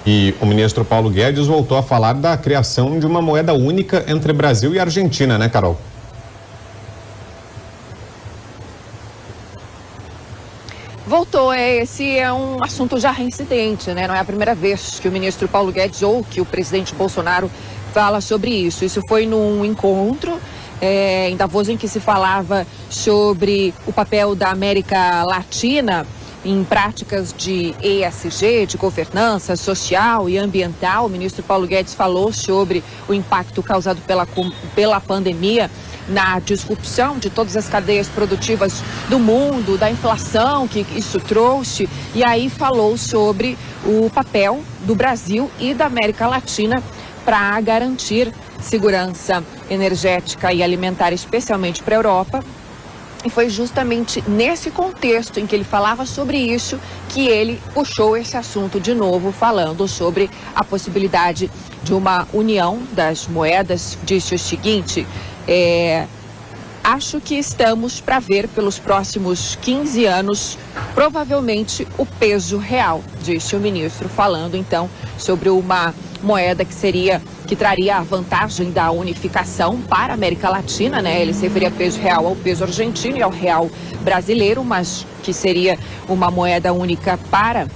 E o ministro Paulo Guedes voltou a falar da criação de uma moeda única entre Brasil e Argentina, né, Carol? Voltou, esse é um assunto já reincidente, né? Não é a primeira vez que o ministro Paulo Guedes ou que o presidente Bolsonaro fala sobre isso. Isso foi num encontro em Davos em que se falava sobre o papel da América Latina em práticas de ESG, de governança social e ambiental. O ministro Paulo Guedes falou sobre o impacto causado pela pandemia na disrupção de todas as cadeias produtivas do mundo, da inflação que isso trouxe, e aí falou sobre o papel do Brasil e da América Latina para garantir segurança energética e alimentar, especialmente para a Europa. E foi justamente nesse contexto em que ele falava sobre isso que ele puxou esse assunto de novo, falando sobre a possibilidade de uma união das moedas. Disse o seguinte: acho que estamos para ver pelos próximos 15 anos, provavelmente, o peso real, disse o ministro, falando então sobre uma moeda que traria a vantagem da unificação para a América Latina, né? Ele se referia peso real ao peso argentino e ao real brasileiro, mas que seria uma moeda única para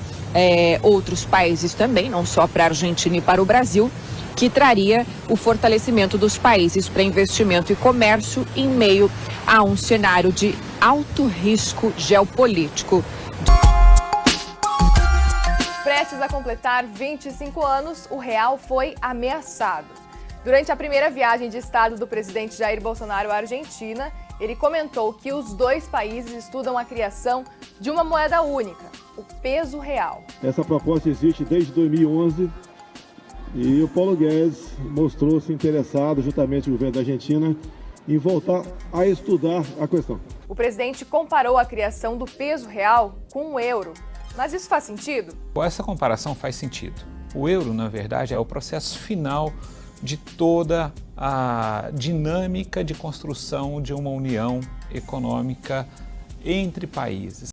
outros países também, não só para a Argentina e para o Brasil, que traria o fortalecimento dos países para investimento e comércio em meio a um cenário de alto risco geopolítico. Prestes a completar 25 anos, o real foi ameaçado. Durante a primeira viagem de Estado do presidente Jair Bolsonaro à Argentina, ele comentou que os dois países estudam a criação de uma moeda única, o peso real. Essa proposta existe desde 2011 e o Paulo Guedes mostrou-se interessado, juntamente com o governo da Argentina, em voltar a estudar a questão. O presidente comparou a criação do peso real com o euro. Mas isso faz sentido? Essa comparação faz sentido. O euro, na verdade, é o processo final de toda a dinâmica de construção de uma união econômica entre países.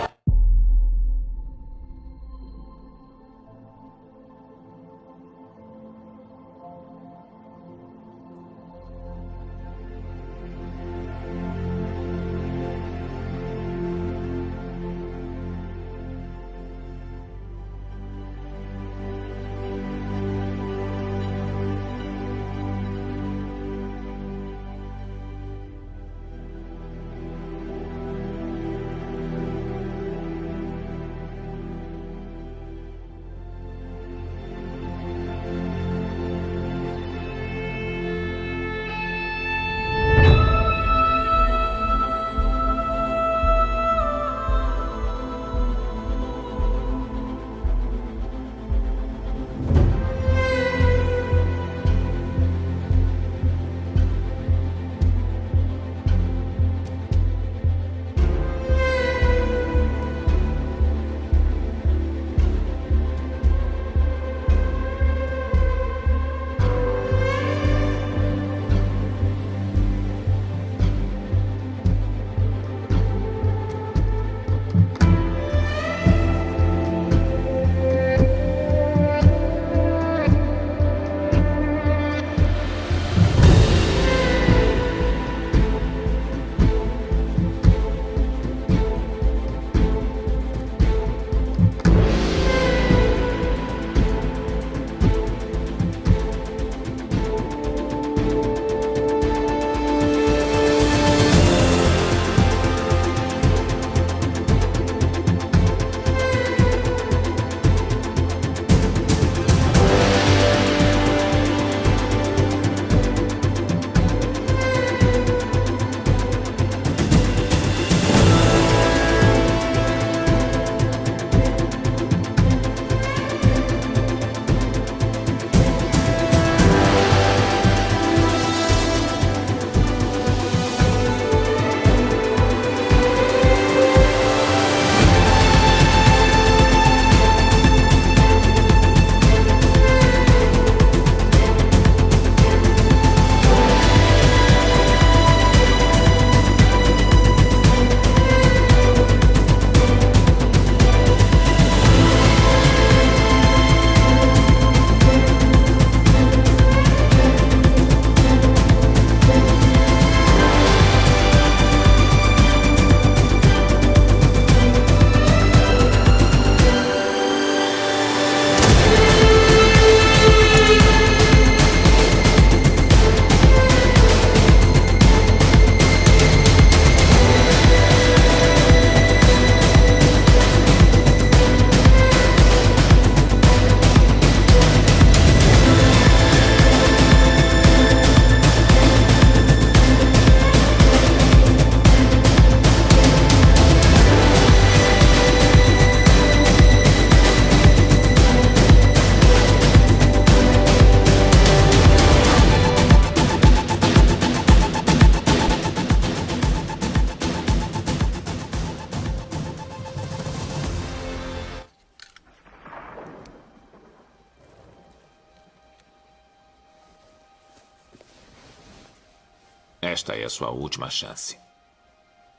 Esta é a sua última chance.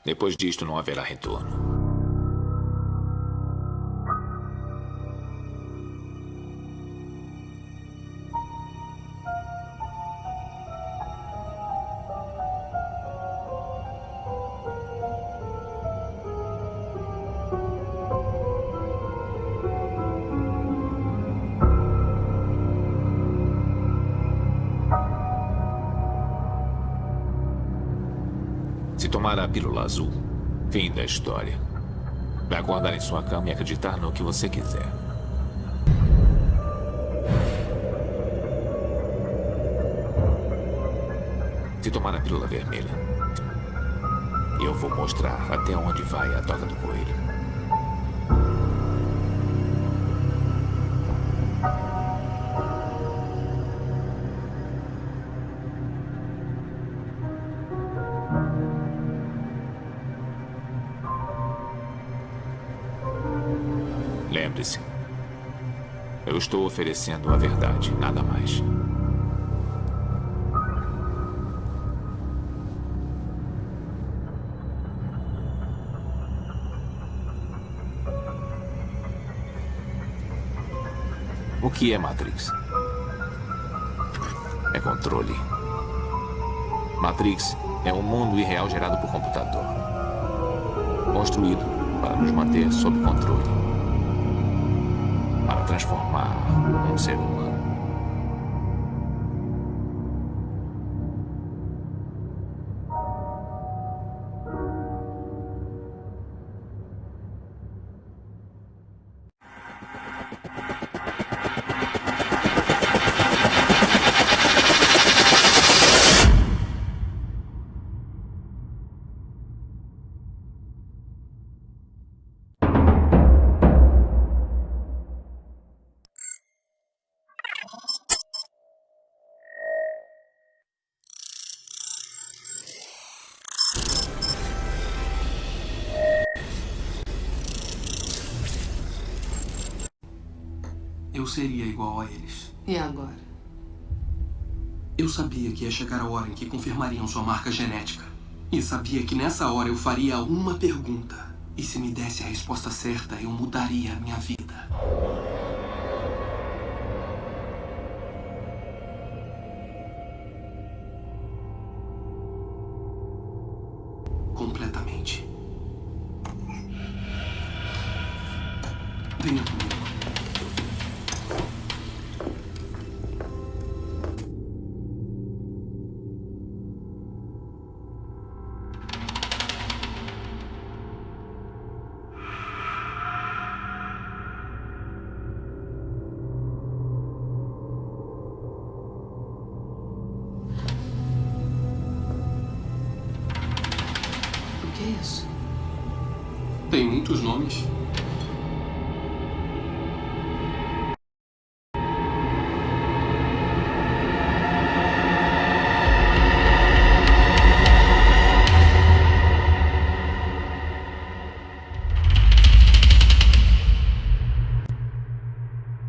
Depois disto, não haverá retorno. Se tomar a pílula azul, fim da história. Vai acordar em sua cama e acreditar no que você quiser. Se tomar a pílula vermelha, eu vou mostrar até onde vai a toca do coelho. Lembre-se, eu estou oferecendo a verdade, nada mais. O que é Matrix? É controle. Matrix é um mundo irreal gerado por computador, construído para nos manter sob controle, para transformar um ser humano. Eu seria igual a eles. E agora? Eu sabia que ia chegar a hora em que confirmariam sua marca genética. E sabia que nessa hora eu faria uma pergunta. E se me desse a resposta certa, eu mudaria a minha vida. Completamente. Venha comigo. O que é isso? Tem muitos nomes.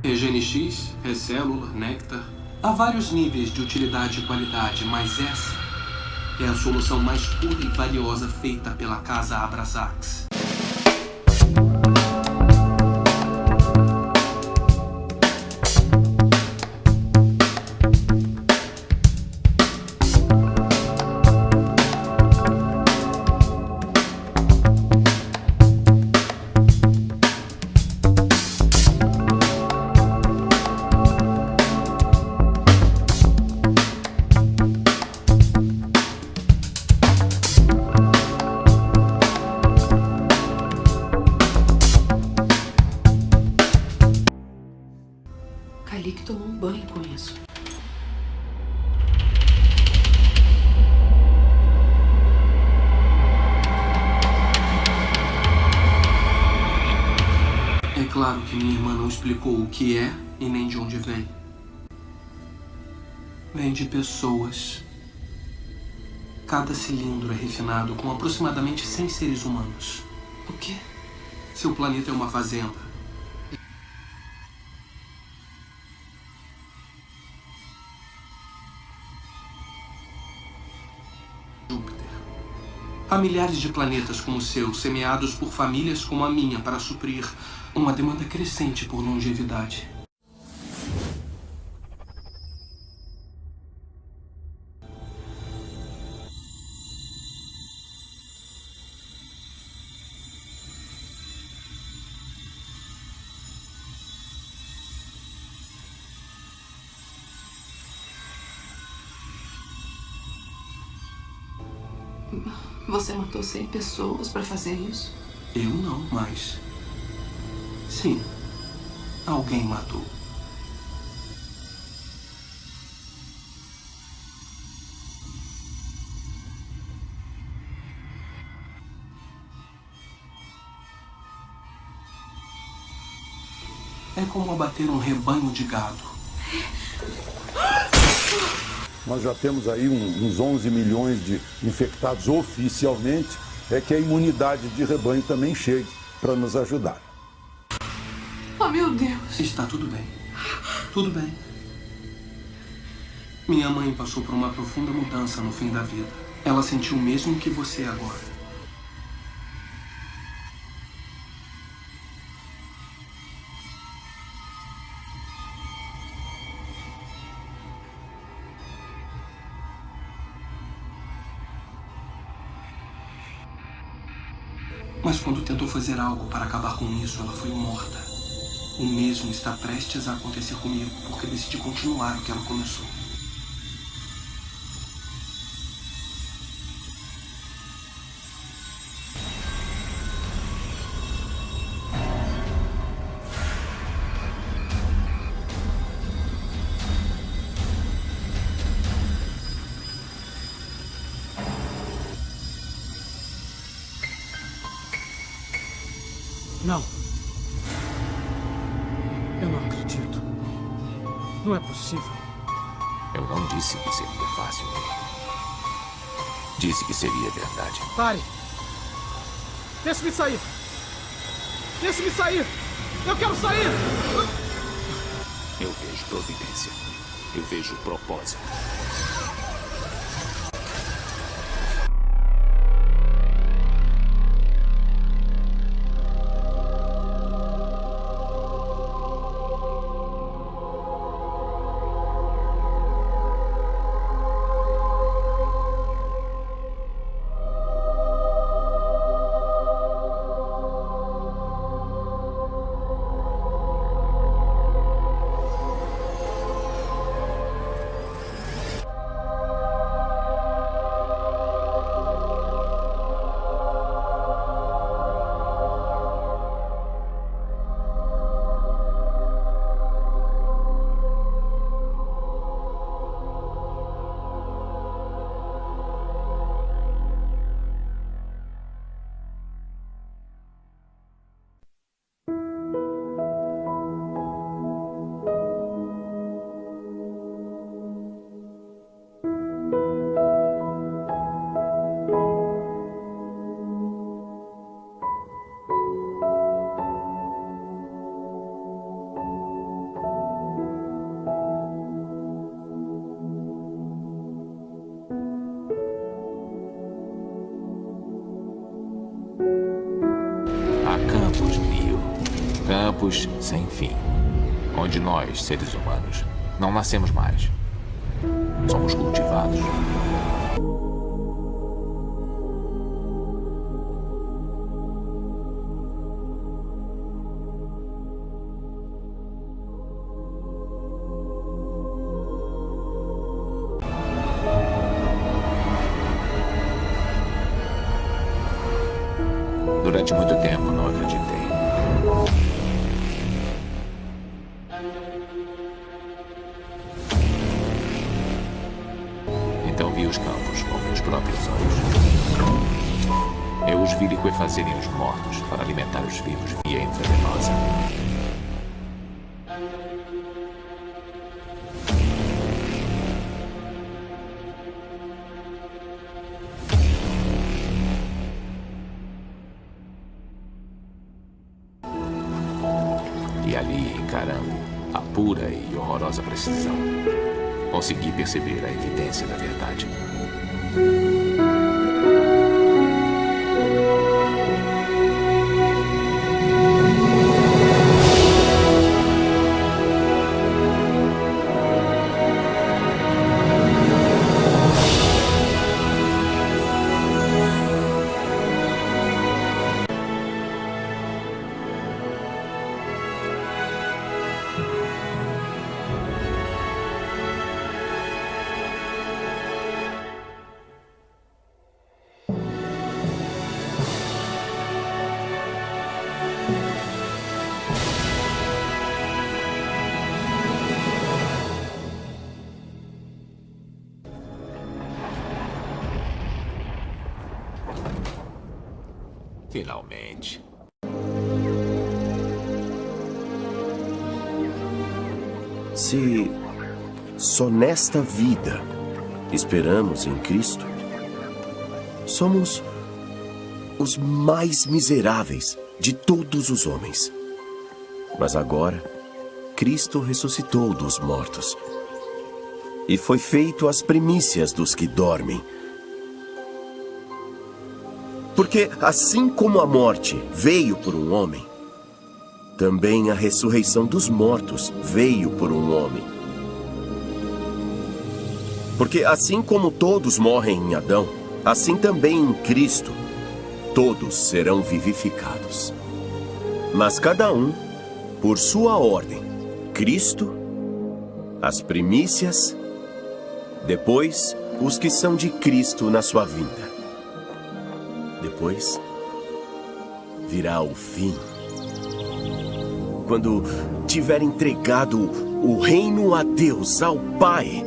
GNX, célula, néctar. Há vários níveis de utilidade e qualidade, mas essa é a solução mais pura e valiosa feita pela casa Abrasax. Kalik tomou um banho com isso. É claro que minha irmã não explicou o que é e nem de onde vem. Vem de pessoas. Cada cilindro é refinado com aproximadamente 100 seres humanos. O quê? Seu planeta é uma fazenda. Júpiter. Há milhares de planetas como o seu, semeados por famílias como a minha, para suprir uma demanda crescente por longevidade. Você matou 100 pessoas para fazer isso? Eu não, mas... sim, alguém matou. É como abater um rebanho de gado. Nós já temos aí uns 11 milhões de infectados oficialmente, é que a imunidade de rebanho também chegue para nos ajudar. Oh, meu Deus! Está tudo bem. Tudo bem. Minha mãe passou por uma profunda mudança no fim da vida. Ela sentiu o mesmo que você agora. Mas quando tentou fazer algo para acabar com isso, ela foi morta. O mesmo está prestes a acontecer comigo, porque decidi continuar o que ela começou. Não. Eu não acredito. Não é possível. Eu não disse que seria fácil. Disse que seria verdade. Pare. Deixe-me sair. Deixe-me sair. Eu quero sair. Eu vejo providência. Eu vejo propósito. Campos sem fim, onde nós, seres humanos, não nascemos mais. Somos cultivados. Durante muito tempo não acreditei. Então vi os campos com meus próprios olhos. Eu os vi liquefazerem os mortos para alimentar os vivos via intravenosa. E ali, encarando a pura e horrorosa precisão, consegui perceber a evidência da verdade. Finalmente. Se só nesta vida esperamos em Cristo, somos os mais miseráveis de todos os homens. Mas agora, Cristo ressuscitou dos mortos e foi feito as primícias dos que dormem. Porque assim como a morte veio por um homem, também a ressurreição dos mortos veio por um homem. Porque assim como todos morrem em Adão, assim também em Cristo, todos serão vivificados. Mas cada um, por sua ordem, Cristo, as primícias, depois os que são de Cristo na sua vinda. Depois virá o fim, quando tiver entregado o reino a Deus, ao Pai,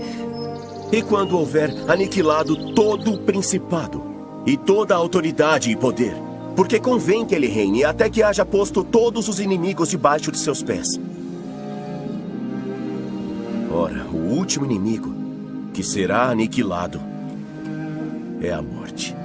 e quando houver aniquilado todo o principado e toda a autoridade e poder, porque convém que ele reine até que haja posto todos os inimigos debaixo de seus pés. Ora, o último inimigo que será aniquilado é a morte.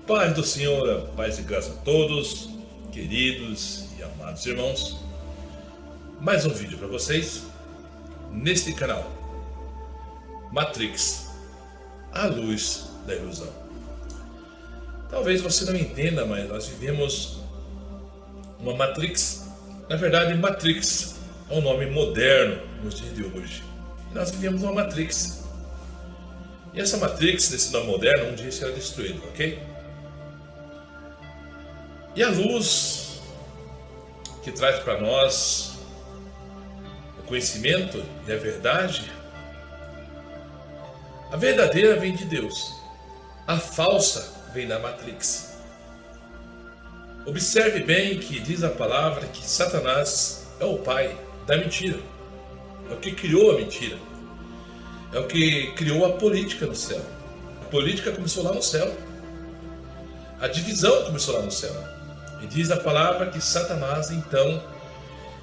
Paz do Senhor, paz e graça a todos, queridos e amados irmãos. Mais um vídeo para vocês, neste canal, Matrix, a luz da ilusão. Talvez você não entenda, mas nós vivemos uma Matrix. Na verdade, Matrix é um nome moderno nos dias de hoje. E nós vivemos uma Matrix. E essa Matrix, desse nome moderno, um dia será destruída, ok? E a luz que traz para nós o conhecimento e a verdade, a verdadeira vem de Deus, a falsa vem da Matrix. Observe bem que diz a palavra que Satanás é o pai da mentira, é o que criou a mentira, é o que criou a política no céu. A política começou lá no céu, a divisão começou lá no céu. E diz a palavra que Satanás então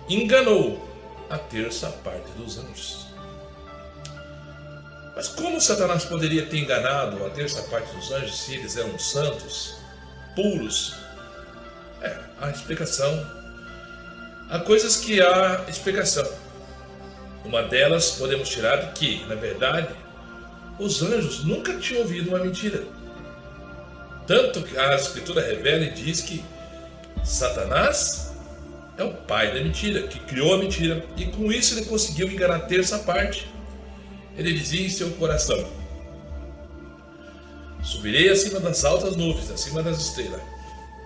enganou a terça parte dos anjos. Mas como Satanás poderia ter enganado a terça parte dos anjos se eles eram santos, puros? Há explicação. Há coisas que há explicação. Uma delas podemos tirar de que, na verdade, os anjos nunca tinham ouvido uma mentira. Tanto que a Escritura revela e diz que Satanás é o pai da mentira, que criou a mentira, e com isso ele conseguiu enganar a terça parte. Ele dizia em seu coração: subirei acima das altas nuvens, acima das estrelas,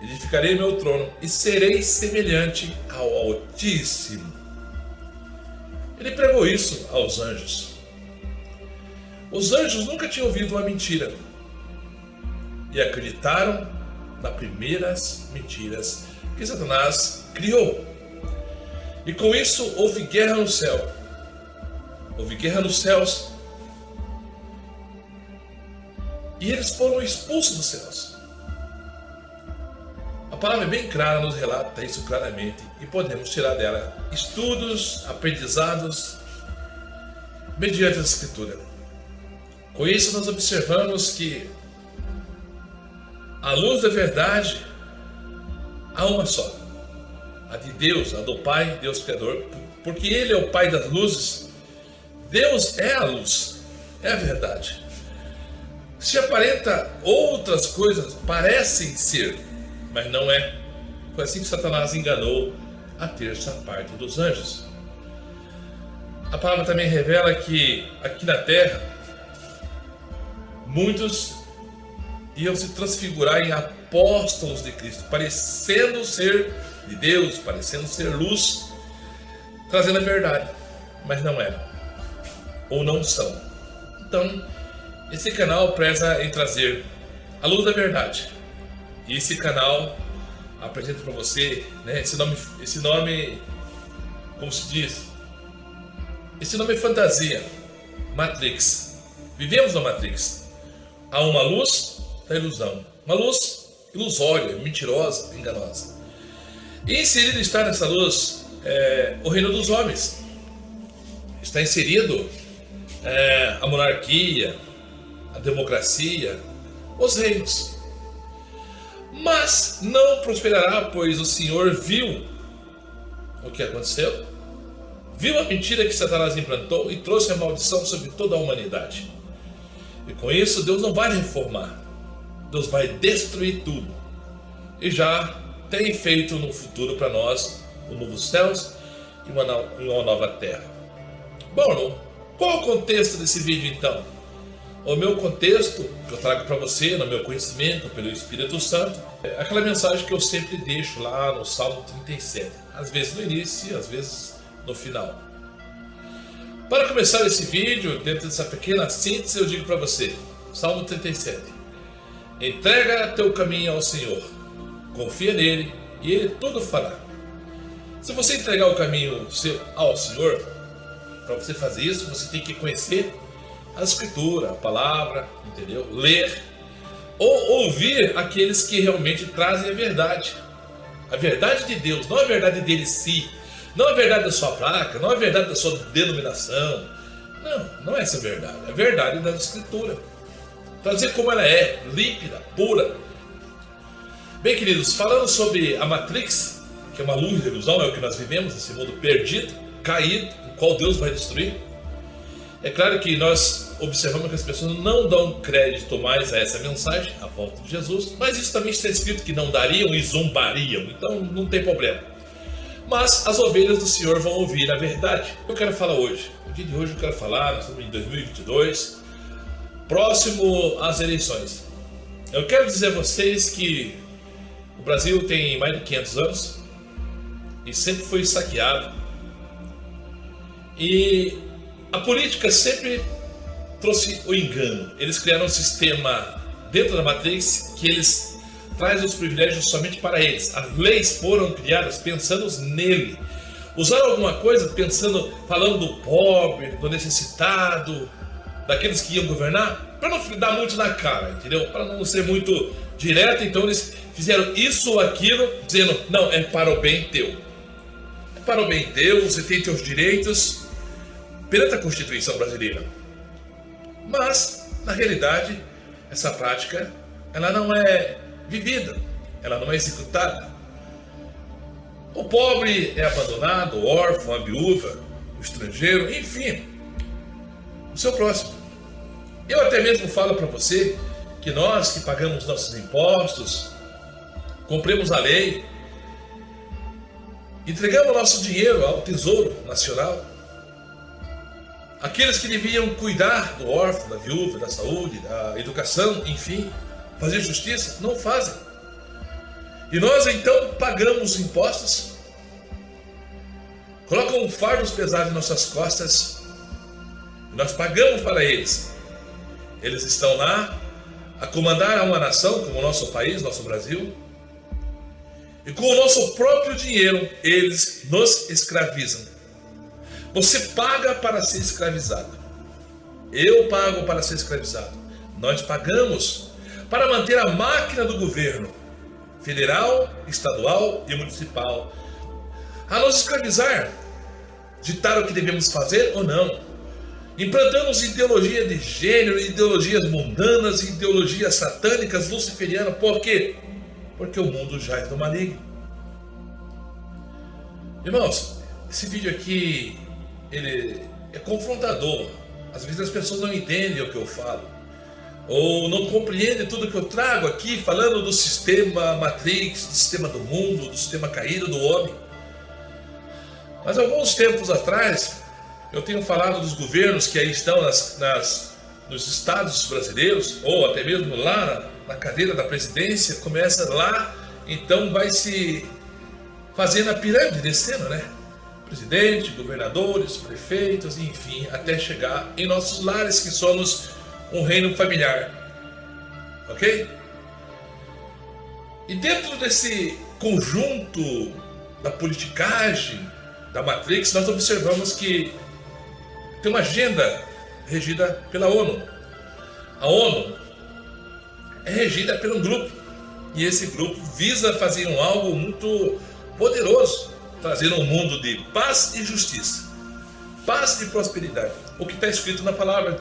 edificarei meu trono e serei semelhante ao Altíssimo. Ele pregou isso aos anjos. Os anjos nunca tinham ouvido uma mentira e acreditaram nas primeiras mentiras que Satanás criou. E com isso houve guerra no céu. Houve guerra nos céus. E eles foram expulsos dos céus. A palavra é bem clara, nos relata isso claramente. E podemos tirar dela estudos, aprendizados, mediante a Escritura. Com isso nós observamos que a luz da verdade há uma só, a de Deus, a do Pai, Deus Criador, porque Ele é o Pai das luzes. Deus é a luz, é a verdade. Se aparenta outras coisas, parecem ser, mas não é. Foi assim que Satanás enganou a terça parte dos anjos. A palavra também revela que aqui na terra muitos iam se transfigurar em apóstolos de Cristo, parecendo ser de Deus, parecendo ser luz, trazendo a verdade, mas não eram, ou não são. Então, esse canal preza em trazer a luz da verdade, e esse canal apresenta para você, né, esse nome, como se diz, esse nome é fantasia, Matrix. Vivemos na Matrix. Há uma luz da ilusão, uma luz ilusória, mentirosa, enganosa. E inserido está nessa luz o reino dos homens. Está inserido a monarquia, a democracia, os reinos. Mas não prosperará, pois o Senhor viu o que aconteceu, viu a mentira que Satanás implantou e trouxe a maldição sobre toda a humanidade. E com isso Deus não vai reformar, Deus vai destruir tudo. E já tem feito no futuro para nós um novo céus e uma nova terra. Bom, qual o contexto desse vídeo então? O meu contexto que eu trago para você, no meu conhecimento, pelo Espírito Santo, é aquela mensagem que eu sempre deixo lá no Salmo 37. Às vezes no início, às vezes no final. Para começar esse vídeo, dentro dessa pequena síntese, eu digo para você, Salmo 37. Entrega teu caminho ao Senhor, confia nele e ele tudo fará. Se você entregar o caminho ao Senhor, para você fazer isso, você tem que conhecer a Escritura, a palavra, entendeu? Ler ou ouvir aqueles que realmente trazem a verdade de Deus, não a verdade dele em si, não a verdade da sua placa, não a verdade da sua denominação. Não é essa a verdade. É a verdade da Escritura. Trazer como ela é, límpida, pura. Bem, queridos, falando sobre a Matrix, que é uma luz de ilusão, é o que nós vivemos nesse mundo perdido, caído, o qual Deus vai destruir. É claro que nós observamos que as pessoas não dão crédito mais a essa mensagem, a volta de Jesus, mas isso também está escrito que não dariam e zombariam, então não tem problema. Mas as ovelhas do Senhor vão ouvir a verdade. Eu quero falar hoje. No dia de hoje eu quero falar, nós estamos em 2022, próximo às eleições. Eu quero dizer a vocês que o Brasil tem mais de 500 anos e sempre foi saqueado. E a política sempre trouxe o engano. Eles criaram um sistema dentro da Matrix que eles trazem os privilégios somente para eles. As leis foram criadas pensando nele. Usaram alguma coisa falando do pobre, do necessitado, daqueles que iam governar, para não dar muito na cara, entendeu? Para não ser muito direto, então eles fizeram isso ou aquilo, dizendo, não, é para o bem teu. É para o bem teu, você tem teus direitos perante a Constituição brasileira. Mas, na realidade, essa prática, ela não é vivida, ela não é executada. O pobre é abandonado, o órfão, a viúva, o estrangeiro, enfim, o seu próximo. Eu até mesmo falo para você que nós que pagamos nossos impostos, cumprimos a lei, entregamos nosso dinheiro ao Tesouro Nacional, aqueles que deviam cuidar do órfão, da viúva, da saúde, da educação, enfim, fazer justiça, não fazem. E nós então pagamos impostos, colocam fardos pesados em nossas costas, e nós pagamos para eles. Eles estão lá a comandar uma nação como o nosso país, nosso Brasil, e com o nosso próprio dinheiro eles nos escravizam. Você paga para ser escravizado. Eu pago para ser escravizado. Nós pagamos para manter a máquina do governo federal, estadual e municipal a nos escravizar, ditar o que devemos fazer ou não. Implantamos ideologia de gênero, ideologias mundanas, ideologias satânicas, luciferianas. Por quê? Porque o mundo jaz do maligno. Irmãos, esse vídeo aqui, ele é confrontador. Às vezes as pessoas não entendem o que eu falo, ou não compreendem tudo que eu trago aqui, falando do sistema Matrix, do sistema do mundo, do sistema caído do homem. Mas alguns tempos atrás, eu tenho falado dos governos que aí estão nos estados brasileiros, ou até mesmo lá na cadeira da presidência, começa lá, então vai se fazendo a pirâmide, descendo, né? Presidente, governadores, prefeitos, enfim, até chegar em nossos lares, que somos um reino familiar. Ok? E dentro desse conjunto da politicagem, da Matrix, nós observamos que tem uma agenda regida pela ONU. A ONU é regida por um grupo, e esse grupo visa fazer algo muito poderoso, trazer um mundo de paz e justiça, paz e prosperidade, o que está escrito na palavra,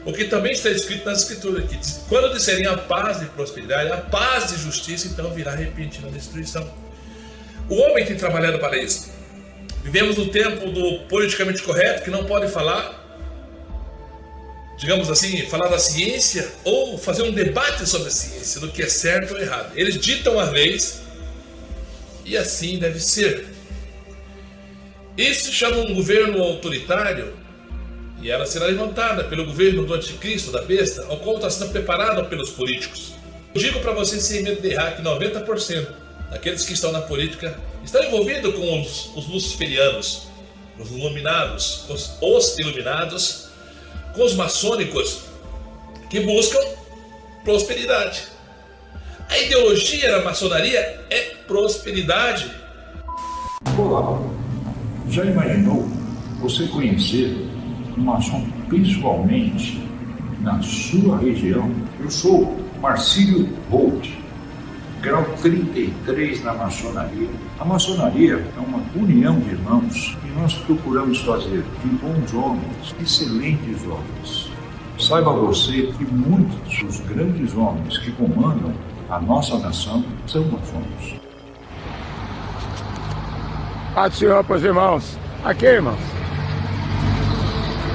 o que também está escrito nas escrituras, que quando disserem a paz e prosperidade, a paz e justiça, então virá repentina destruição. O homem tem trabalhado para isso. Vivemos no tempo do politicamente correto, que não pode falar, digamos assim, falar da ciência ou fazer um debate sobre a ciência, do que é certo ou errado. Eles ditam as leis e assim deve ser. Isso se chama um governo autoritário, e ela será levantada pelo governo do anticristo, da besta, ao qual está sendo preparado pelos políticos. Eu digo para vocês sem medo de errar que 90% daqueles que estão na política estão envolvidos com os luciferianos, os iluminados, os iluminados, com os maçônicos, que buscam prosperidade. A ideologia da maçonaria é prosperidade. Olá, já imaginou você conhecer um maçom pessoalmente na sua região? Eu sou Marcílio Holt, grau 33 na maçonaria. A maçonaria é uma união de irmãos e nós procuramos fazer de bons homens, excelentes homens. Saiba você que muitos dos grandes homens que comandam a nossa nação são maçons. Paz do Senhor para os irmãos. Aqui, irmãos.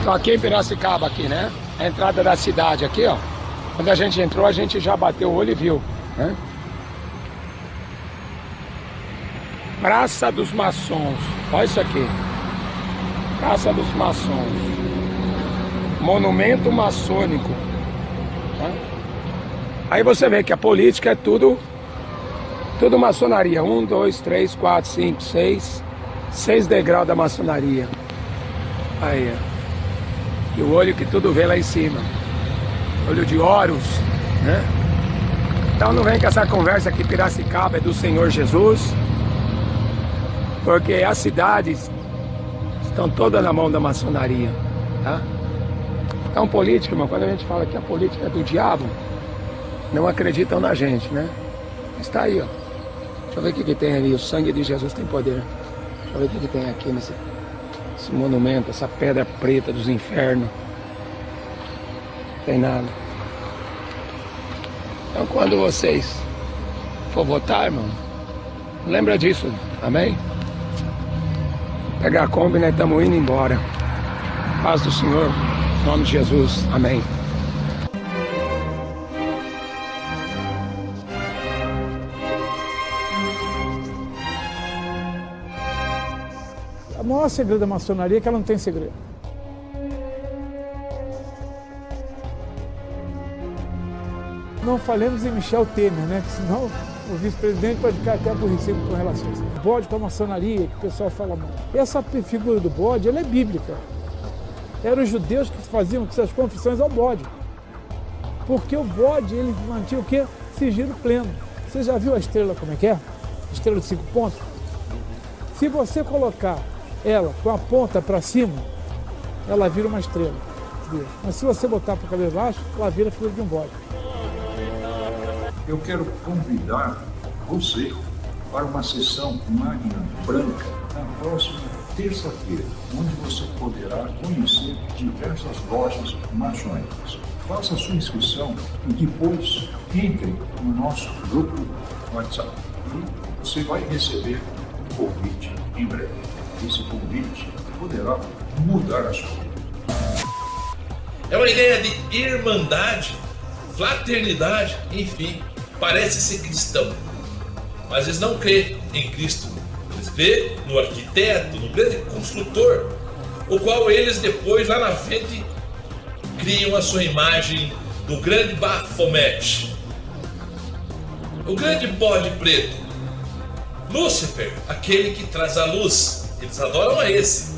Então aqui em Piracicaba, aqui, né? A entrada da cidade aqui, ó. Quando a gente entrou, a gente já bateu o olho e viu, né? Praça dos Maçons. Olha isso aqui. Praça dos Maçons. Monumento maçônico. Tá? Aí você vê que a política é tudo maçonaria. 1, 2, 3, 4, 5, 6. 6 degraus da maçonaria. Aí, ó. E o olho que tudo vê lá em cima. Olho de Horus, né? Então não vem com essa conversa que Piracicaba é do Senhor Jesus. Porque as cidades estão todas na mão da maçonaria, tá? Então política, irmão, quando a gente fala que a política é do diabo, não acreditam na gente, né? Mas tá aí, ó. Deixa eu ver o que tem ali. O sangue de Jesus tem poder. Deixa eu ver o que tem aqui nesse monumento, essa pedra preta dos infernos. Não tem nada. Então quando vocês for votar, irmão, lembra disso, amém? Pegar a Kombi, nós estamos indo embora. Paz do Senhor, em nome de Jesus, amém. O maior segredo da maçonaria é que ela não tem segredo. Não falemos em Michel Temer, né? Que senão o vice-presidente pode ficar até aborrecido com relação a isso. O bode com a maçonaria, que o pessoal fala mal. Essa figura do bode, ela é bíblica. Eram os judeus que faziam suas confissões ao bode. Porque o bode, ele mantinha o quê? Sigilo pleno. Você já viu a estrela como é que é? A estrela de 5 pontos? Se você colocar ela com a ponta para cima, ela vira uma estrela. Mas se você botar para o cabelo baixo, ela vira a figura de um bode. Eu quero convidar você para uma sessão magna branca na próxima terça-feira, onde você poderá conhecer diversas lojas maçônicas. Faça a sua inscrição e depois entre no nosso grupo WhatsApp. E você vai receber um convite em breve. Esse convite poderá mudar a sua vida. É uma ideia de irmandade, fraternidade, enfim. Parece ser cristão, mas eles não crêem em Cristo. Eles crêem no arquiteto, no grande construtor, o qual eles depois, lá na frente, criam a sua imagem do grande Baphomet, o grande bode preto, Lúcifer, aquele que traz a luz. Eles adoram a esse,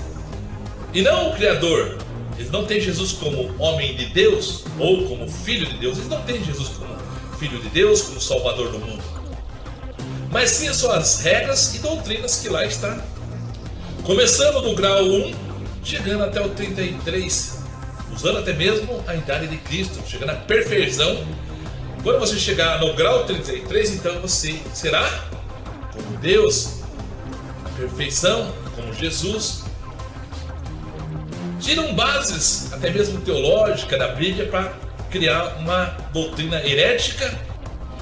e não o Criador. Eles não têm Jesus como homem de Deus, ou como filho de Deus. Eles não têm Jesus como Filho de Deus, como Salvador do mundo, mas sim as suas regras e doutrinas que lá está, começando do grau 1, chegando até o 33, usando até mesmo a idade de Cristo, chegando à perfeição. Quando você chegar no grau 33, então você será como Deus, a perfeição, como Jesus. Tiram bases, até mesmo teológica, da Bíblia para criar uma doutrina herética.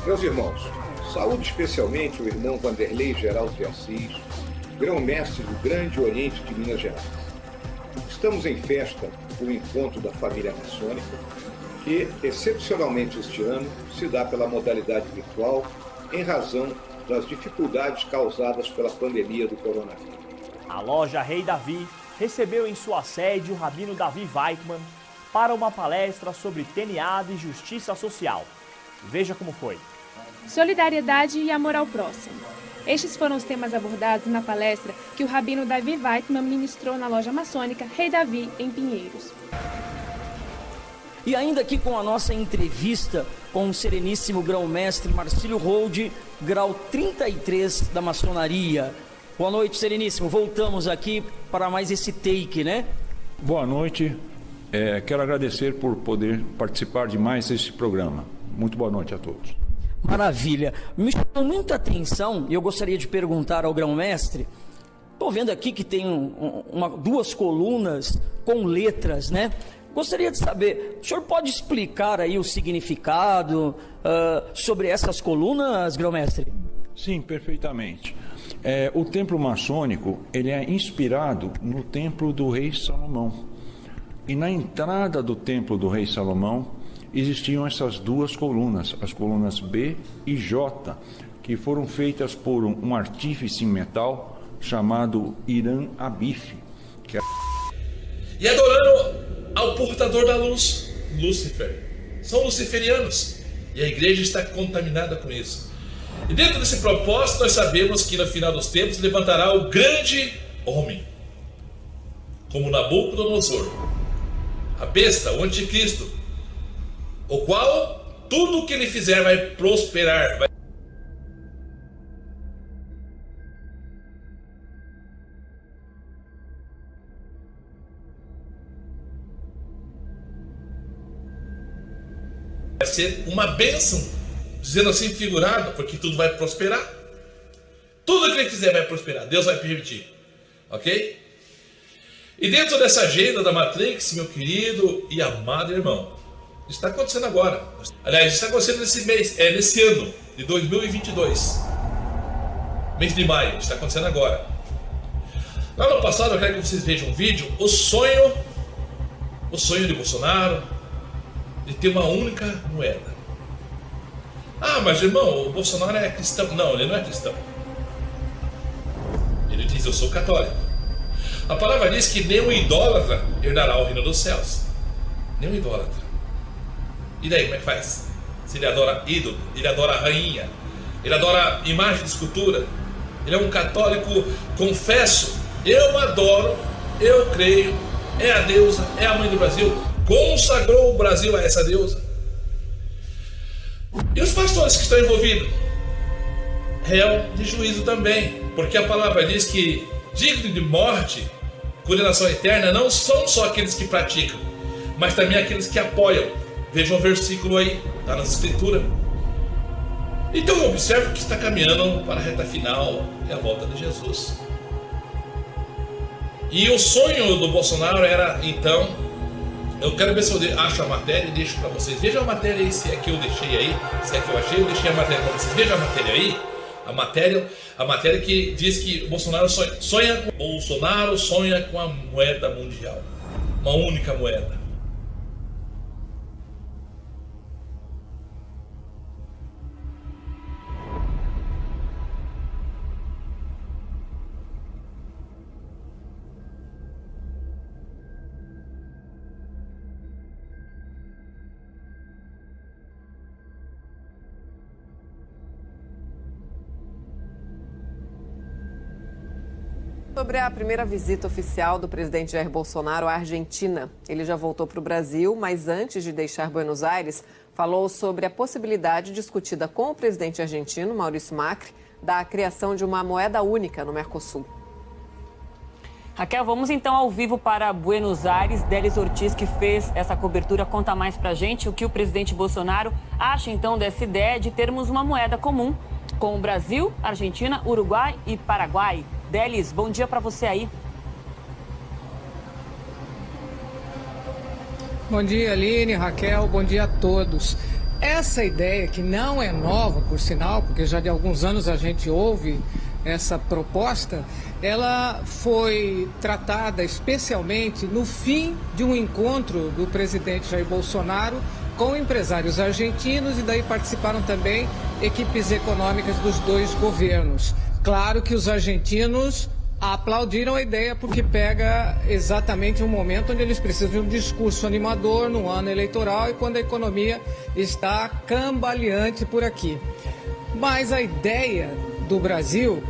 Meus irmãos, saúdo especialmente o irmão Vanderlei Geraldo de Assis, grão-mestre do Grande Oriente de Minas Gerais. Estamos em festa do encontro da família maçônica, que, excepcionalmente este ano, se dá pela modalidade virtual em razão das dificuldades causadas pela pandemia do coronavírus. A loja Rei Davi recebeu em sua sede o rabino Davi Weitman para uma palestra sobre TNA e justiça social. Veja como foi. Solidariedade e amor ao próximo. Estes foram os temas abordados na palestra que o rabino Davi Weitman ministrou na loja maçônica Rei Davi, em Pinheiros. E ainda aqui com a nossa entrevista com o sereníssimo grão-mestre Marcílio Holdi, grau 33 da maçonaria. Boa noite, sereníssimo. Voltamos aqui para mais esse take, né? Boa noite. Quero agradecer por poder participar de mais esse programa. Muito boa noite a todos. Maravilha. Me chamou muita atenção e eu gostaria de perguntar ao grão-mestre. Estou vendo aqui que tem duas colunas com letras, né? Gostaria de saber, o senhor pode explicar aí o significado sobre essas colunas, grão-mestre? Sim, perfeitamente. O templo maçônico, ele é inspirado no templo do rei Salomão. E na entrada do templo do rei Salomão existiam essas duas colunas, as colunas B e J, que foram feitas por um artífice em metal chamado Hiram Abif. E adorando ao portador da luz, Lúcifer. São luciferianos. E a igreja está contaminada com isso. E dentro desse propósito nós sabemos que no final dos tempos levantará o grande homem, como Nabucodonosor, a besta, o anticristo, o qual tudo o que ele fizer vai prosperar. Vai ser uma bênção, dizendo assim figurado, porque tudo vai prosperar. Tudo que ele fizer vai prosperar, Deus vai permitir, ok? E dentro dessa agenda da Matrix, meu querido e amado irmão, está acontecendo agora. Aliás, está acontecendo nesse mês, nesse ano de 2022, mês de maio, está acontecendo agora. Lá no passado, eu quero que vocês vejam um vídeo, o sonho de Bolsonaro de ter uma única moeda. Ah, mas irmão, o Bolsonaro é cristão. Não, ele não é cristão. Ele diz, eu sou católico. A palavra diz que nem um idólatra herdará o reino dos céus. Nem um idólatra. E daí, como é que faz? Se ele adora ídolo, ele adora rainha, ele adora imagem de escultura, ele é um católico, confesso, eu adoro, eu creio, é a deusa, é a mãe do Brasil, consagrou o Brasil a essa deusa. E os pastores que estão envolvidos? Réu de juízo também, porque a palavra diz que digno de morte, condenação eterna, não são só aqueles que praticam, mas também aqueles que apoiam. Vejam o versículo aí, está na escritura. Então observe que está caminhando para a reta final e a volta de Jesus. E o sonho do Bolsonaro era, então, eu quero ver se eu acho a matéria e deixo para vocês. Vejam a matéria aí, se é que eu deixei aí, se é que eu achei, eu deixei a matéria para vocês. Vejam a matéria aí, a matéria que diz que o Bolsonaro sonha com a moeda mundial, uma única moeda. Sobre a primeira visita oficial do presidente Jair Bolsonaro à Argentina. Ele já voltou para o Brasil, mas antes de deixar Buenos Aires, falou sobre a possibilidade discutida com o presidente argentino, Maurício Macri, da criação de uma moeda única no Mercosul. Raquel, vamos então ao vivo para Buenos Aires. Délis Ortiz, que fez essa cobertura, conta mais pra gente o que o presidente Bolsonaro acha então dessa ideia de termos uma moeda comum com o Brasil, Argentina, Uruguai e Paraguai. Délis, bom dia para você aí. Bom dia, Aline, Raquel, bom dia a todos. Essa ideia, que não é nova, por sinal, porque já de alguns anos a gente ouve essa proposta, ela foi tratada especialmente no fim de um encontro do presidente Jair Bolsonaro com empresários argentinos, e daí participaram também equipes econômicas dos dois governos. Claro que os argentinos aplaudiram a ideia porque pega exatamente um momento onde eles precisam de um discurso animador no ano eleitoral e quando a economia está cambaleante por aqui. Mas a ideia do Brasil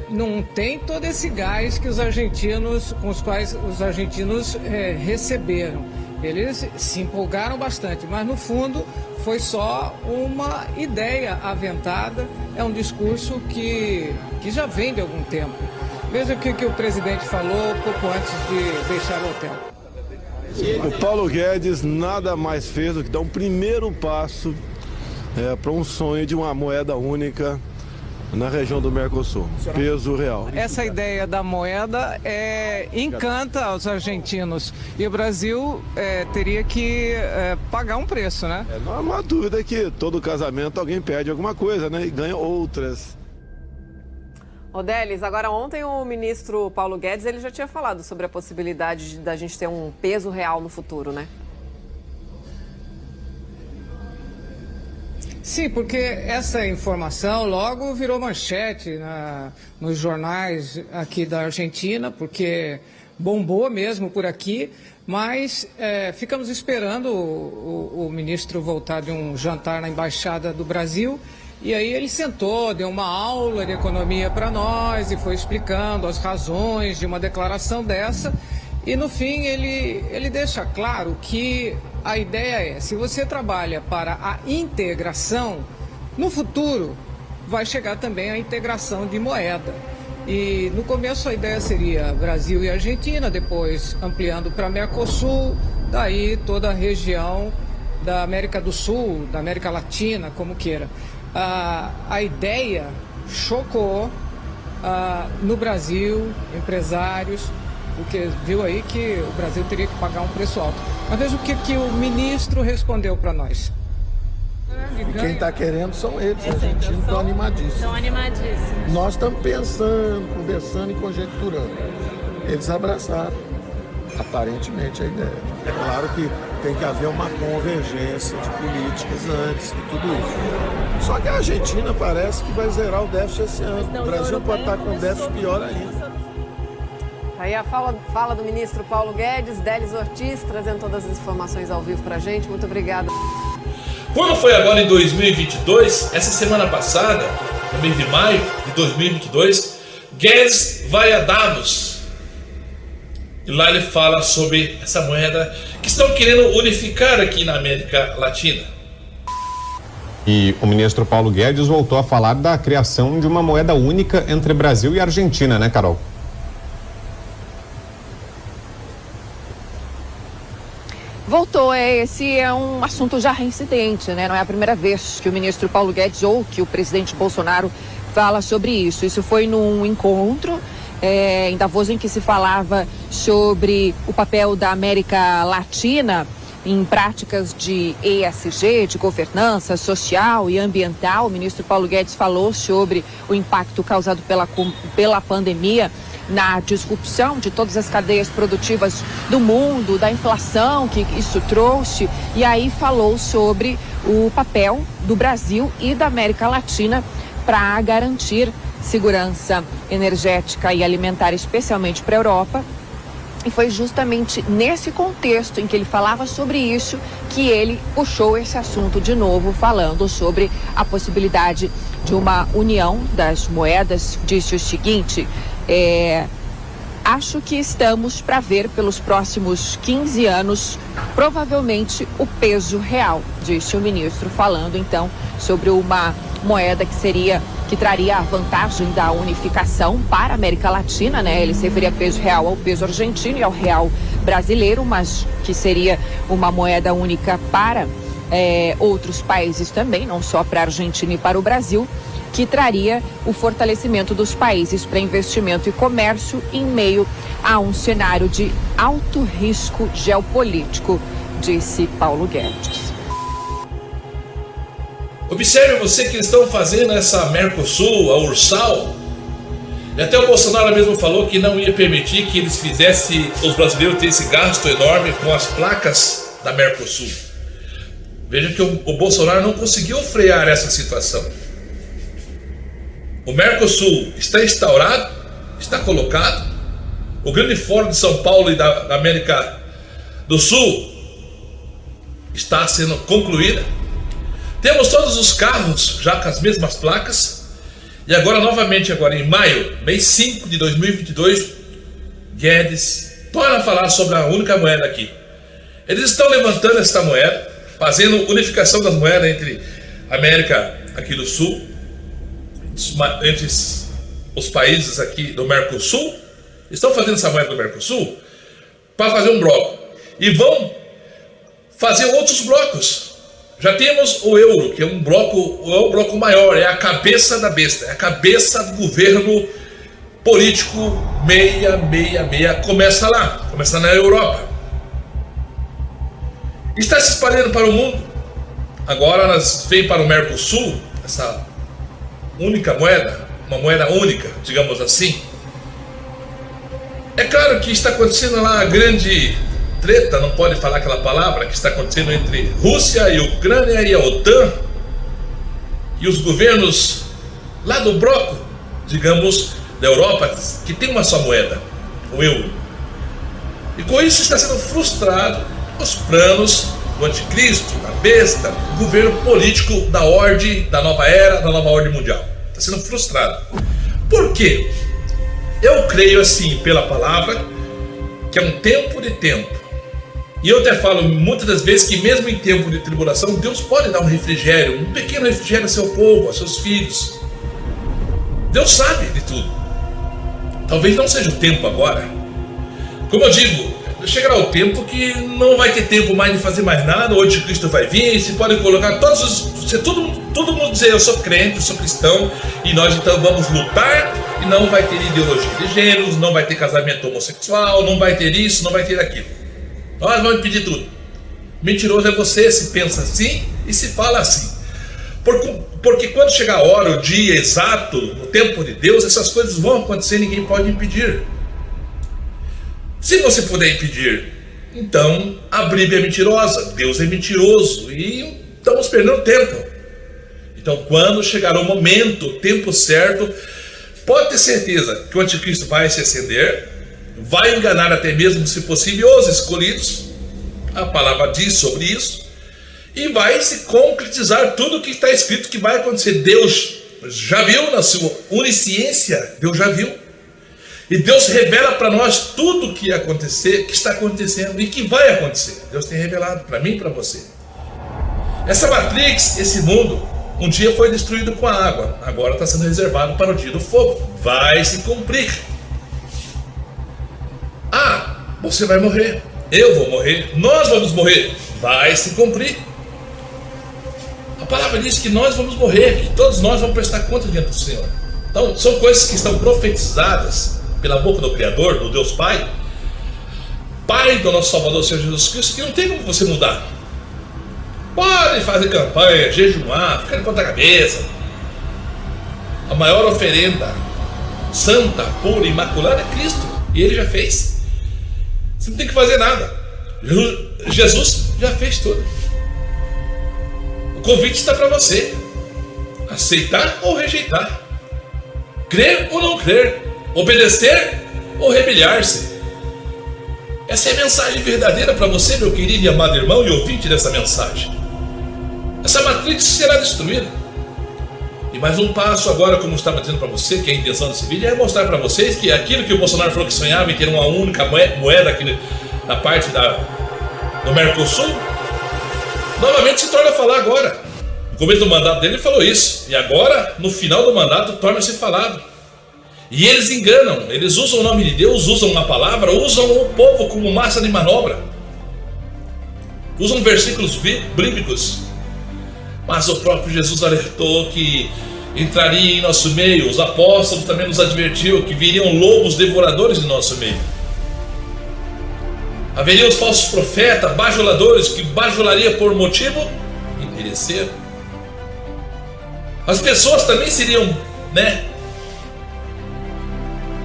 não tem todo esse gás que os argentinos, com os quais os argentinos receberam. Eles se empolgaram bastante, mas no fundo foi só uma ideia aventada, é um discurso que já vem de algum tempo. Veja o que o presidente falou pouco antes de deixar o hotel. O Paulo Guedes nada mais fez do que dar um primeiro passo para um sonho de uma moeda única na região do Mercosul, peso real. Essa ideia da moeda encanta aos argentinos e o Brasil teria que pagar um preço, né? Não há uma dúvida que todo casamento alguém perde alguma coisa, né? E ganha outras. Delis, agora ontem o ministro Paulo Guedes ele já tinha falado sobre a possibilidade da gente ter um peso real no futuro, né? Sim, porque essa informação logo virou manchete nos jornais aqui da Argentina, porque bombou mesmo por aqui, mas ficamos esperando o ministro voltar de um jantar na Embaixada do Brasil. E aí ele sentou, deu uma aula de economia para nós e foi explicando as razões de uma declaração dessa. E no fim ele deixa claro que a ideia é, se você trabalha para a integração, no futuro vai chegar também a integração de moeda. E no começo a ideia seria Brasil e Argentina, depois ampliando para Mercosul, daí toda a região da América do Sul, da América Latina, como queira. A ideia chocou no Brasil, empresários, porque viu aí que o Brasil teria que pagar um preço alto. Mas veja o que o ministro respondeu para nós. E quem está querendo são eles, os argentinos estão animadíssimos. Estão animadíssimos. Nós estamos pensando, conversando e conjecturando. Eles abraçaram, aparentemente, a ideia. É claro que tem que haver uma convergência de políticas antes e tudo isso. Só que a Argentina parece que vai zerar o déficit esse ano. O Brasil pode estar com déficit pior ainda. Aí a fala do ministro Paulo Guedes, Délis Ortiz, trazendo todas as informações ao vivo pra gente. Muito obrigada. Quando foi agora em 2022, essa semana passada, no mês de maio de 2022, Guedes vai a Davos. E lá ele fala sobre essa moeda que estão querendo unificar aqui na América Latina. E o ministro Paulo Guedes voltou a falar da criação de uma moeda única entre Brasil e Argentina, né, Carol? Voltou, esse é um assunto já reincidente, né? Não é a primeira vez que o ministro Paulo Guedes ou que o presidente Bolsonaro fala sobre isso. Isso foi num encontro em Davos em que se falava sobre o papel da América Latina em práticas de ESG, de governança social e ambiental. O ministro Paulo Guedes falou sobre o impacto causado pela pandemia na disrupção de todas as cadeias produtivas do mundo, da inflação que isso trouxe, e aí falou sobre o papel do Brasil e da América Latina para garantir segurança energética e alimentar, especialmente para a Europa. E foi justamente nesse contexto em que ele falava sobre isso que ele puxou esse assunto de novo, falando sobre a possibilidade de uma união das moedas. Disse o seguinte: acho que estamos para ver pelos próximos 15 anos, provavelmente, o peso real, disse o ministro, falando então sobre uma moeda que traria a vantagem da unificação para a América Latina, né? Ele se referia peso real ao peso argentino e ao real brasileiro, mas que seria uma moeda única para outros países também, não só para a Argentina e para o Brasil, que traria o fortalecimento dos países para investimento e comércio em meio a um cenário de alto risco geopolítico, disse Paulo Guedes. Observe você que eles estão fazendo essa Mercosul, a Ursal. E até o Bolsonaro mesmo falou que não ia permitir que eles fizessem, os brasileiros terem esse gasto enorme com as placas da Mercosul. Veja que o Bolsonaro não conseguiu frear essa situação. O Mercosul está instaurado, está colocado. O Grande Fórum de São Paulo e da América do Sul está sendo concluída. Temos todos os carros já com as mesmas placas. E agora, novamente, agora em maio, mês 5 de 2022, Guedes torna a falar sobre a única moeda aqui. Eles estão levantando esta moeda, fazendo unificação das moedas entre a América aqui do Sul, entre os países aqui do Mercosul. Estão fazendo essa moeda do Mercosul para fazer um bloco. E vão fazer outros blocos. Já temos o euro, que é um bloco maior, é a cabeça da besta, é a cabeça do governo político 666. Começa lá, começa na Europa. Está se espalhando para o mundo. Agora nós vem para o Mercosul, essa única moeda, uma moeda única, digamos assim. É claro que está acontecendo lá a grande treta, não pode falar aquela palavra, que está acontecendo entre Rússia e Ucrânia e a OTAN e os governos lá do bloco, digamos, da Europa, que tem uma só moeda, o euro. E com isso está sendo frustrado os planos do anticristo, da besta, do governo político da ordem, da nova era, da nova ordem mundial. Está sendo frustrado. Por quê? Eu creio assim, pela palavra, que é um tempo de tempo. E eu até falo muitas das vezes que mesmo em tempo de tribulação, Deus pode dar um refrigério, um pequeno refrigério ao seu povo, aos seus filhos. Deus sabe de tudo. Talvez não seja o tempo agora. Como eu digo, chegará o tempo que não vai ter tempo mais de fazer mais nada, o anticristo vai vir, se pode colocar todos os... todo mundo dizer, eu sou crente, eu sou cristão, e nós então vamos lutar, e não vai ter ideologia de gêneros, não vai ter casamento homossexual, não vai ter isso, não vai ter aquilo. Nós vamos impedir tudo. Mentiroso é você se pensa assim e se fala assim. Porque quando chegar a hora, o dia exato, o tempo de Deus, essas coisas vão acontecer e ninguém pode impedir. Se você puder impedir, então a Bíblia é mentirosa, Deus é mentiroso e estamos perdendo tempo. Então quando chegar o momento, o tempo certo, pode ter certeza que o anticristo vai se acender, vai enganar até mesmo, se possível, os escolhidos, a palavra diz sobre isso, e vai se concretizar tudo o que está escrito que vai acontecer. Deus já viu na sua onisciência, Deus já viu. E Deus revela para nós tudo o que ia acontecer, que está acontecendo e que vai acontecer. Deus tem revelado para mim e para você. Essa Matrix, esse mundo, um dia foi destruído com a água. Agora está sendo reservado para o dia do fogo. Vai se cumprir. Ah, você vai morrer. Eu vou morrer. Nós vamos morrer. Vai se cumprir. A palavra diz que nós vamos morrer, que todos nós vamos prestar conta diante do Senhor. Então, são coisas que estão profetizadas pela boca do Criador, do Deus Pai, Pai do nosso Salvador, Senhor Jesus Cristo, que não tem como você mudar. Pode fazer campanha, jejuar, ficar de ponta cabeça. A maior oferenda, santa, pura, imaculada, é Cristo. E Ele já fez. Você não tem que fazer nada. Jesus já fez tudo. O convite está para você. Aceitar ou rejeitar. Crer ou não crer. Obedecer ou rebeliar-se. Essa é a mensagem verdadeira para você, meu querido e amado irmão e ouvinte dessa mensagem. Essa matrix será destruída. E mais um passo agora, como eu estava dizendo para você, que a intenção desse vídeo é mostrar para vocês que aquilo que o Bolsonaro falou que sonhava em ter uma única moeda aqui na parte do Mercosul, novamente se torna a falar agora. No começo do mandato dele ele falou isso. E agora, no final do mandato, torna-se falado. E eles enganam, eles usam o nome de Deus, usam uma palavra, usam o povo como massa de manobra. Usam versículos bíblicos. Mas o próprio Jesus alertou que entraria em nosso meio. Os apóstolos também nos advertiu que viriam lobos devoradores em nosso meio. Haveriam os falsos profetas, bajuladores, que bajularia por motivo interesseiro. As pessoas também seriam,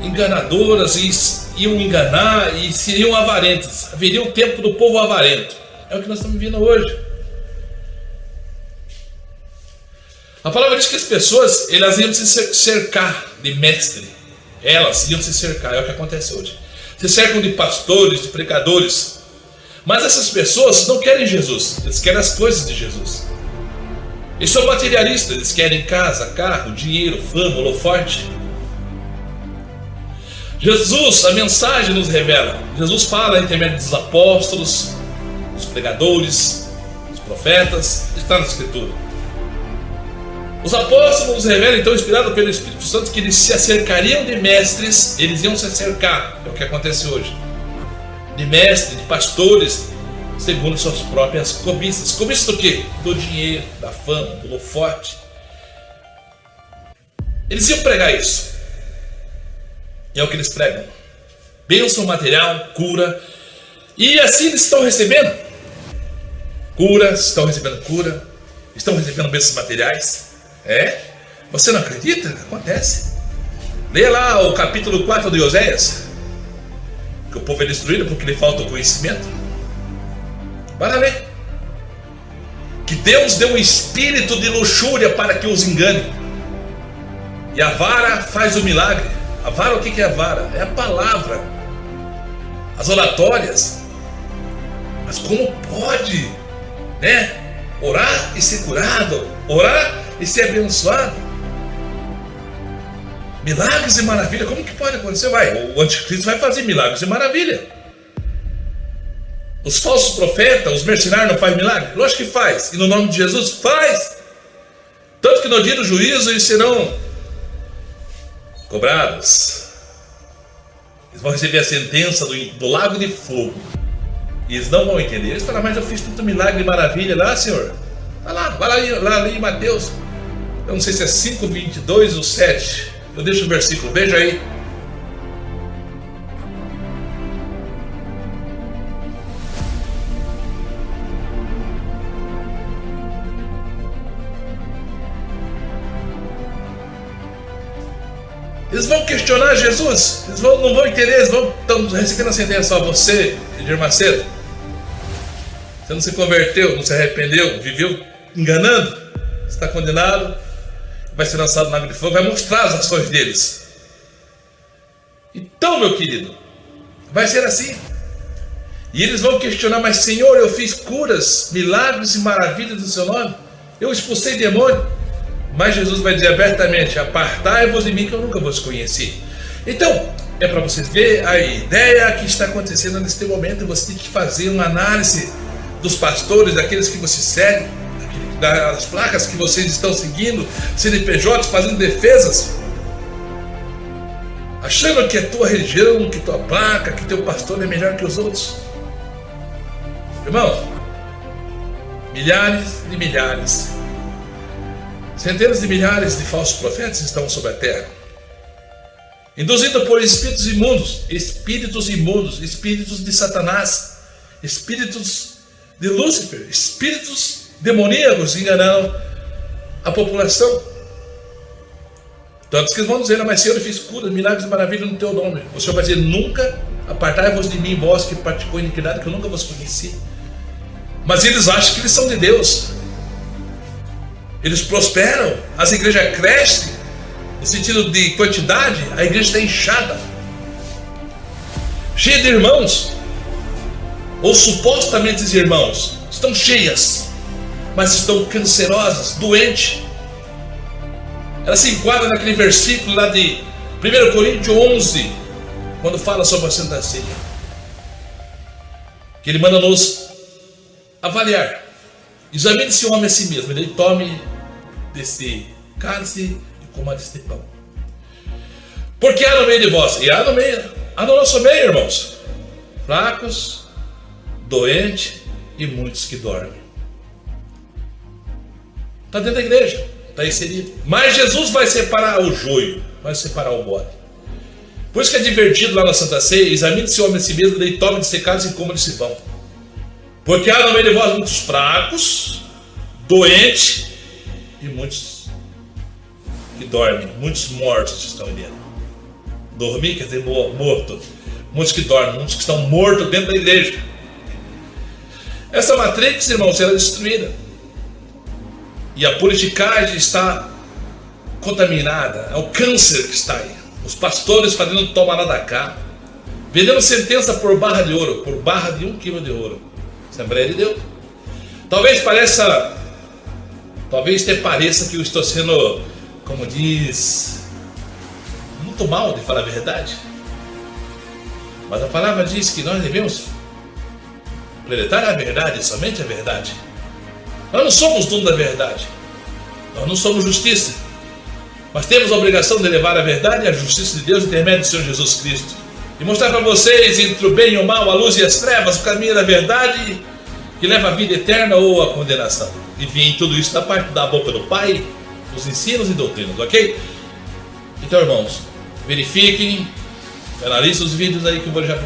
enganadoras e iam enganar e seriam avarentas. Haveria um tempo do povo avarento. É o que nós estamos vivendo hoje. A palavra diz que as pessoas, elas iam se cercar de mestre. Elas iam se cercar, é o que acontece hoje. Se cercam de pastores, de pregadores. Mas essas pessoas não querem Jesus, eles querem as coisas de Jesus. Eles são materialistas, eles querem casa, carro, dinheiro, fama, holofote. Jesus, a mensagem nos revela. Jesus fala em intermédio dos apóstolos, dos pregadores, dos profetas, está na Escritura. Os apóstolos nos revelam, então, inspirados pelo Espírito Santo, que eles se acercariam de mestres, eles iam se acercar, é o que acontece hoje, de mestres, de pastores, segundo suas próprias cobiças. Cobiças do quê? Do dinheiro, da fama, do holofote. Eles iam pregar isso. É o que eles pregam. Bênção material, cura. E assim eles estão recebendo curas, estão recebendo cura, estão recebendo bênçãos materiais. Você não acredita? Acontece. Leia lá o capítulo 4 de Oséias, que o povo é destruído porque lhe falta o conhecimento. Vai lá ler. Que Deus deu um espírito de luxúria para que os engane. E a vara faz o milagre. A vara, o que é a vara? É a palavra. As oratórias. Mas como pode, né? Orar e ser curado, orar e ser abençoado. Milagres e maravilha, como que pode acontecer? O anticristo vai fazer milagres e maravilha. Os falsos profetas, os mercenários não fazem milagre? Lógico que faz, e no nome de Jesus faz. Tanto que no dia do juízo eles serão cobrados. Eles vão receber a sentença do lago de fogo. E eles não vão entender. Eles falam, mas eu fiz tanto milagre e maravilha lá, Senhor. Vai lá em Mateus. Eu não sei se é 5:22 ou 7. Eu deixo o versículo, veja aí. Eles vão questionar Jesus, eles não vão entender, eles estão recebendo a sentença. Você, Edir Macedo, você não se converteu, não se arrependeu, viveu enganando, você está condenado, vai ser lançado na água de fogo, vai mostrar as ações deles. Então, meu querido, vai ser assim. E eles vão questionar, mas Senhor, eu fiz curas, milagres e maravilhas do seu nome, eu expulsei demônio. Mas Jesus vai dizer abertamente, apartai-vos de mim que eu nunca vos conheci. Então, é para vocês verem a ideia que está acontecendo neste momento. Você tem que fazer uma análise dos pastores, daqueles que você segue, das placas que vocês estão seguindo, CNPJs fazendo defesas, achando que a tua religião, que tua placa, que teu pastor é melhor que os outros. Irmão, milhares de milhares, centenas de milhares de falsos profetas estão sobre a terra, induzidos por espíritos imundos, espíritos de Satanás, espíritos de Lúcifer, espíritos demoníacos enganando a população. Tantos que vão dizer, mas Senhor, eu fiz curas, milagres e maravilhas no teu nome. O Senhor vai dizer, nunca apartai-vos de mim, vós que praticou iniquidade, que eu nunca vos conheci. Mas eles acham que eles são de Deus. Eles prosperam, as igrejas crescem, no sentido de quantidade, a igreja está inchada, cheia de irmãos, ou supostamente os irmãos, estão cheias, mas estão cancerosas, doentes. Ela se enquadra naquele versículo lá de 1 Coríntios 11, quando fala sobre a Santa Ceia, que ele manda nos avaliar. Examine-se o homem a si mesmo, ele tome desse cálice e coma deste pão. Porque há no meio de vós, e há no nosso meio, irmãos, fracos, doentes e muitos que dormem. Está dentro da igreja, está inserido. Mas Jesus vai separar o joio, vai separar o bode. Por isso que é divertido lá na Santa Ceia, examine-se o homem a si mesmo, ele tome desse cálice e coma desse pão. Porque há no meio de vós muitos fracos, doentes e muitos que dormem, muitos mortos estão dentro. Dormir quer dizer morto. Muitos que dormem, muitos que estão mortos dentro da igreja. Essa matrix, irmãos, será destruída. E a politicagem está contaminada. É o câncer que está aí. Os pastores fazendo toma lá da cá, vendendo sentença por barra de ouro, por barra de 1 quilo de ouro. Assembleia de Deus. Talvez até pareça que eu estou sendo, como diz, muito mal de falar a verdade. Mas a palavra diz que nós devemos predicar a verdade, somente a verdade. Nós não somos dono da verdade. Nós não somos justiça. Mas temos a obrigação de levar a verdade e a justiça de Deus por intermédio do Senhor Jesus Cristo. E mostrar para vocês, entre o bem e o mal, a luz e as trevas, o caminho da verdade que leva à vida eterna ou à condenação. E vem tudo isso da parte da boca do Pai, os ensinos e doutrinas, ok? Então, irmãos, verifiquem, analisem os vídeos aí que eu vou já...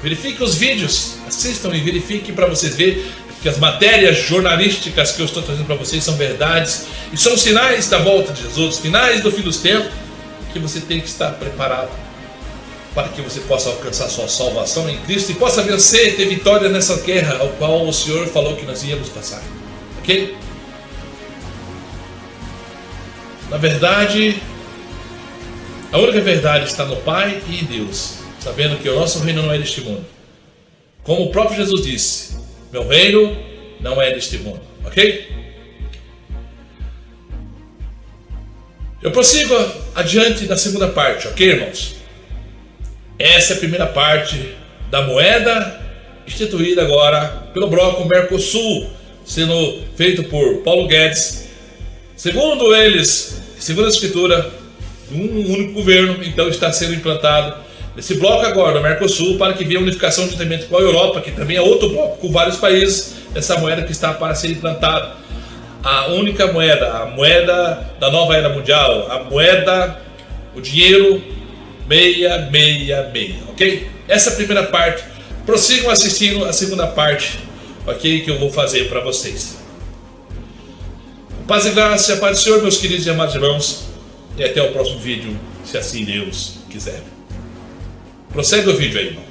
Verifiquem os vídeos, assistam e verifiquem para vocês verem que as matérias jornalísticas que eu estou trazendo para vocês são verdades e são sinais da volta de Jesus, sinais do fim dos tempos. que você tem que estar preparado para que você possa alcançar sua salvação em Cristo e possa vencer e ter vitória nessa guerra ao qual o Senhor falou que nós íamos passar. Ok? Na verdade, a única verdade está no Pai e em Deus, sabendo que o nosso reino não é deste mundo. Como o próprio Jesus disse, meu reino não é deste mundo. Ok? Eu prossigo adiante na segunda parte, ok, irmãos? Essa é a primeira parte da moeda instituída agora pelo bloco Mercosul, sendo feito por Paulo Guedes. Segundo eles, segundo a escritura, um único governo, então está sendo implantado nesse bloco agora, do Mercosul, para que venha a unificação juntamente com a Europa, que também é outro bloco com vários países, essa moeda que está para ser implantada. A única moeda, a moeda da nova era mundial, a moeda, o dinheiro 666, ok? Essa é a primeira parte. Prossigam assistindo a segunda parte, ok? Que eu vou fazer para vocês. Paz e graça, paz do Senhor, meus queridos e amados irmãos, e até o próximo vídeo, se assim Deus quiser. Prossegue o vídeo aí, irmão.